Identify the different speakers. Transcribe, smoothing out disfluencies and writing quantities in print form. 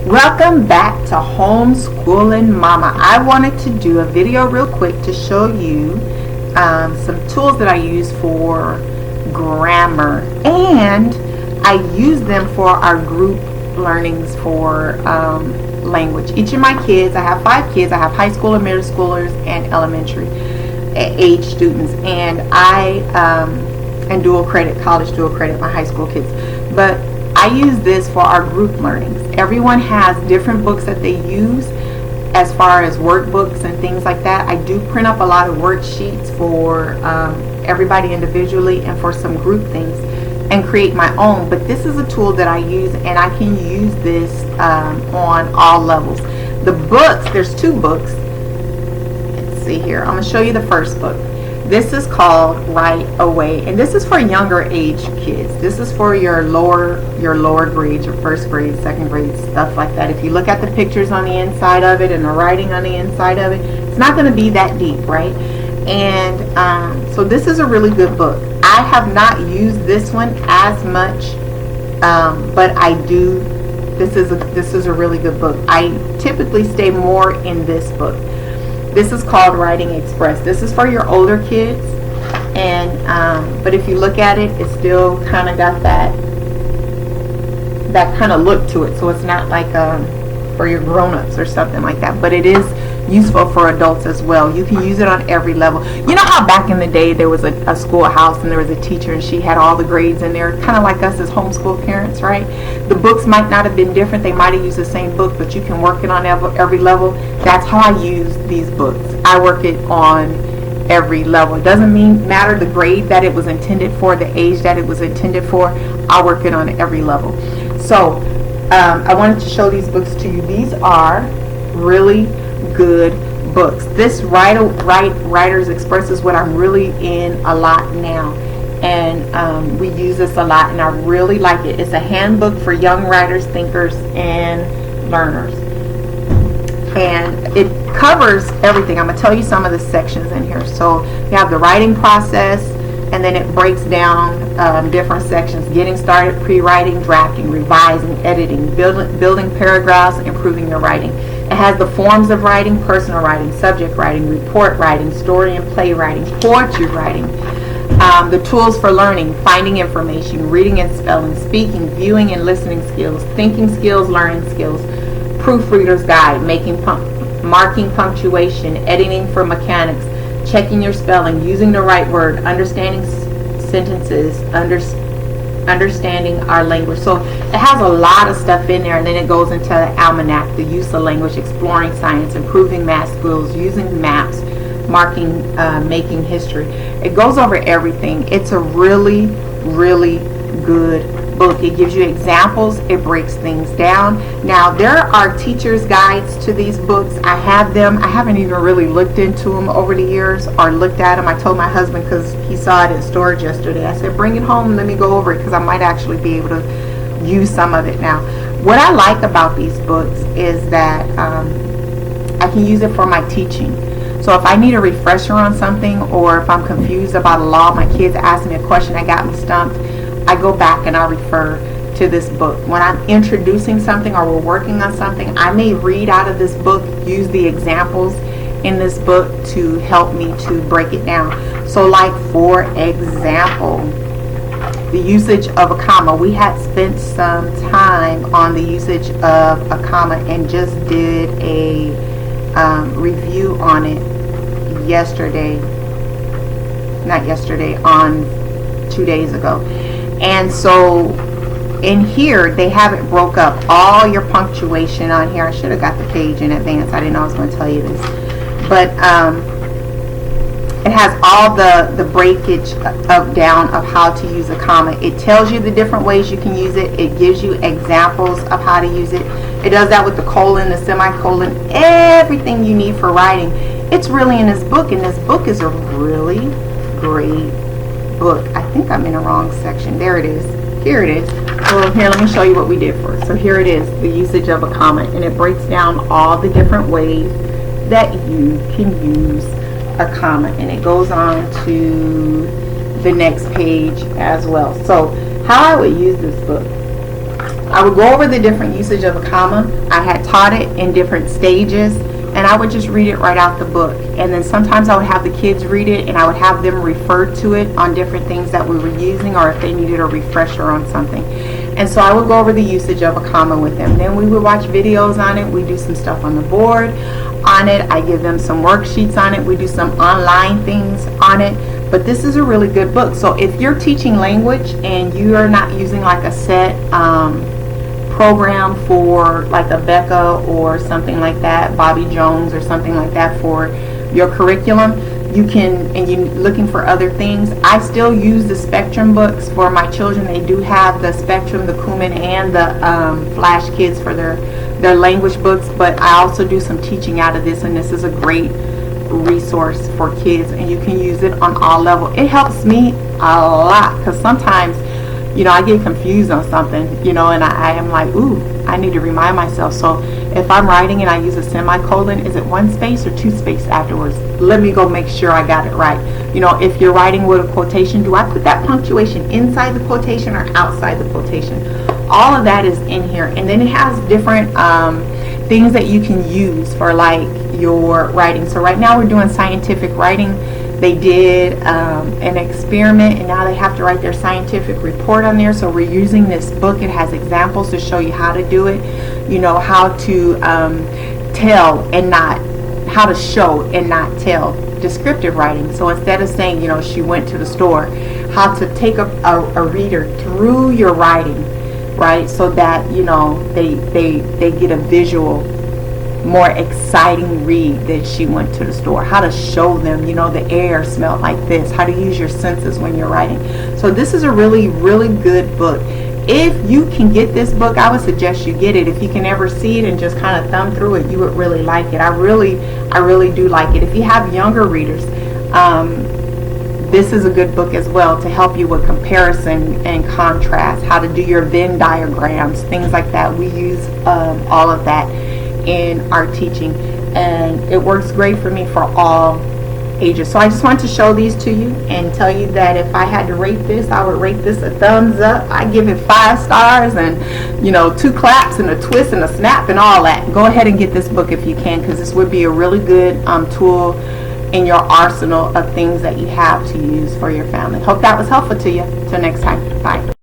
Speaker 1: Welcome back to Homeschooling Mama. I wanted to do a video real quick to show you some tools that I use for grammar, and I use them for our group learnings for language. Each of my kids, I have 5 kids. I have high school and middle schoolers and elementary age students, and and dual credit, college dual credit, my high school kids. But I use this for our group learnings. Everyone has different books that they use as far as workbooks and things like that. I do print up a lot of worksheets for everybody individually and for some group things and create my own. But this is a tool that I use, and I can use this on all levels. The books, there's 2 books. Let's see here. I'm going to show you the first book. This is called Right Away, and this is for younger age kids. This is for your lower grades, your first grade, second grade, stuff like that. If you look at the pictures on the inside of it and the writing on the inside of it, it's not going to be that deep, right? And so this is a really good book. I have not used this one as much, but I do. This is a really good book. I typically stay more in this book. This is called Writing Express. This is for your older kids, and but if you look at it, it's still kind of got that kind of look to it. So it's not like for your grown-ups or something like that, but it is useful for adults as well. You can use it on every level. You know how back in the day there was a schoolhouse and there was a teacher and she had all the grades in there, kind of like us as homeschool parents, right? The books might not have been different. They might have used the same book, but you can work it on every level. That's how I use these books. I work it on every level. It doesn't matter the grade that it was intended for, the age that it was intended for. I work it on every level. So I wanted to show these books to you. These are really good books. This Writer's Express is what I'm really in a lot now, and we use this a lot, and I really like it. It's a handbook for young writers, thinkers, and learners, and it covers everything. I'm going to tell you some of the sections in here. So you have the writing process, and then it breaks down different sections: getting started, pre-writing, drafting, revising, editing, building paragraphs, improving your writing. It has the forms of writing: personal writing, subject writing, report writing, story and play writing, poetry writing. The tools for learning: finding information, reading and spelling, speaking, viewing and listening skills, thinking skills, learning skills, proofreader's guide, marking punctuation, editing for mechanics, checking your spelling, using the right word, understanding sentences, understanding our language. So it has a lot of stuff in there, and then it goes into the almanac, the use of language, exploring science, improving math skills, using maps, marking, making history. It goes over everything. It's a really, really good book. It gives you examples. It breaks things down. Now, there are teachers' guides to these books. I have them. I haven't even really looked into them over the years or looked at them. I told my husband, because he saw it in storage yesterday, I said, bring it home and let me go over it, because I might actually be able to use some of it now. What I like about these books is that I can use it for my teaching. So if I need a refresher on something, or if I'm confused about a law, my kids ask me a question that got me stumped, I go back and I refer to this book. When I'm introducing something or we're working on something, I may read out of this book, use the examples in this book to help me to break it down. So like, for example, the usage of a comma. We had spent some time on the usage of a comma and just did a review on it on 2 days ago. And so in here, they have it broke up, all your punctuation on here. I should have got the page in advance. I didn't know I was going to tell you this. But it has all the breakage down of how to use a comma. It tells you the different ways you can use it. It gives you examples of how to use it. It does that with the colon, the semicolon, everything you need for writing. It's really in this book, and this book is a really great book. I think I'm in the wrong section. There it is. Here it is. Well, here, let me show you what we did first. So here it is, the usage of a comma, and it breaks down all the different ways that you can use a comma, and it goes on to the next page as well. So how I would use this book I would go over the different usage of a comma. I had taught it in different stages, and I would just read it right out the book. And then sometimes I would have the kids read it, and I would have them refer to it on different things that we were using, or if they needed a refresher on something. And so I would go over the usage of a comma with them. Then we would watch videos on it. We do some stuff on the board on it. I give them some worksheets on it. We do some online things on it. But this is a really good book. So if you're teaching language and you are not using like a set program for like a Becca or something like that, Bobby Jones or something like that for your curriculum, you can, and you're looking for other things, I still use the Spectrum books for my children. They do have the Spectrum, the Kuman, and the Flash Kids for their language books, but I also do some teaching out of this, and this is a great resource for kids, and you can use it on all levels. It helps me a lot, because sometimes, you know, I get confused on something, you know, and I am like, ooh, I need to remind myself. So if I'm writing and I use a semicolon, is it one space or two space afterwards? Let me go make sure I got it right. You know, if you're writing with a quotation, do I put that punctuation inside the quotation or outside the quotation? All of that is in here. And then it has different things that you can use for like your writing. So right now we're doing scientific writing. They did an experiment, and now they have to write their scientific report on there. So we're using this book. It has examples to show you how to do it, you know, how to tell and not, how to show and not tell. Descriptive writing. So instead of saying, you know, she went to the store, how to take a reader through your writing, right? So that, you know, they get a visual, more exciting read that she went to the store. How to show them, you know, the air smelled like this. How to use your senses when you're writing. So this is a really, really good book. If you can get this book, I would suggest you get it. If you can ever see it and just kind of thumb through it, you would really like it. I really do like it. If you have younger readers, this is a good book as well to help you with comparison and contrast, how to do your Venn diagrams, things like that. We use all of that in our teaching, and it works great for me for all ages. So I just wanted to show these to you and tell you that if I had to rate this, I would rate this a thumbs up. I give it 5 stars, and, you know, 2 claps and a twist and a snap and all that. Go ahead and get this book if you can, because this would be a really good tool in your arsenal of things that you have to use for your family. Hope that was helpful to you. Till next time. Bye.